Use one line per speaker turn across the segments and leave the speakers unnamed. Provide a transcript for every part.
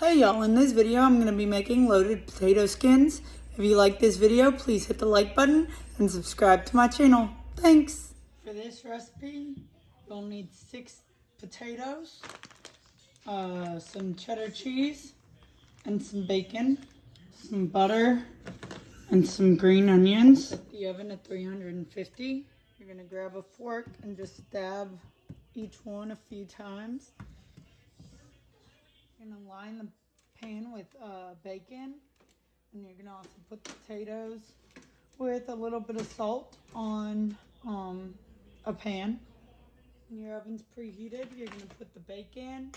Hey y'all, in this video I'm going to be making loaded potato skins. If you like this video, please hit the like button and subscribe to my channel. Thanks! For this recipe, you'll need 6 potatoes, some cheddar cheese, and some bacon, some butter, and some green onions. Set the oven at 350. You're going to grab a fork and just stab each one a few times. You're going to line the pan with bacon, and you're going to also put the potatoes with a little bit of salt on a pan. When your oven's preheated, you're going to put the bacon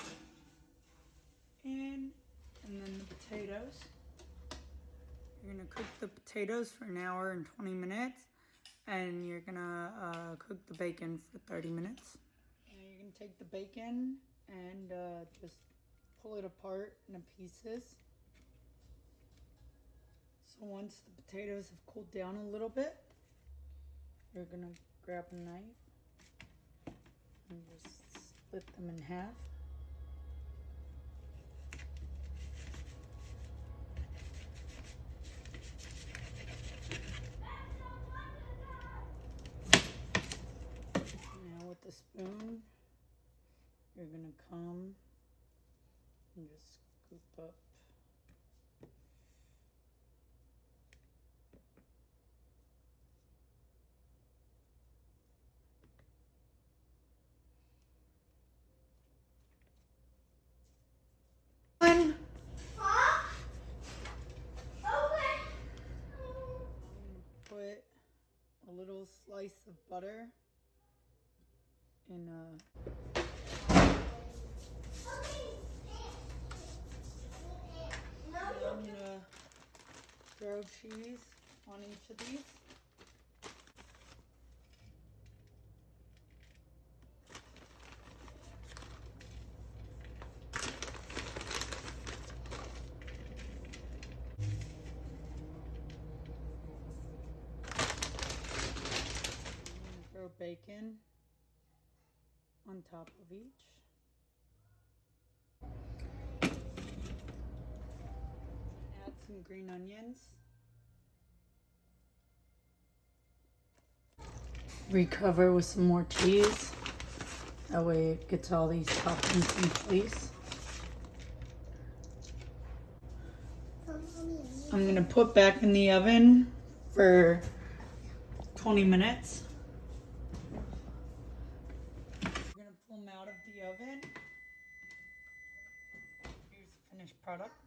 in and then the potatoes. You're going to cook the potatoes for an hour and 20 minutes, and you're going to cook the bacon for 30 minutes. And you're going to take the bacon and just pull it apart into pieces. So once the potatoes have cooled down a little bit, you're going to grab a knife and just split them in half. Now with the spoon, you're going to come and just scoop up one. Put a little slice of butter in a I'm gonna throw cheese on each of these. I'm gonna throw bacon on top of each. Add some green onions. Recover with some more cheese. That way it gets all these toppings in place. I'm going to put back in the oven for 20 minutes. I'm going to pull them out of the oven. Here's the finished product.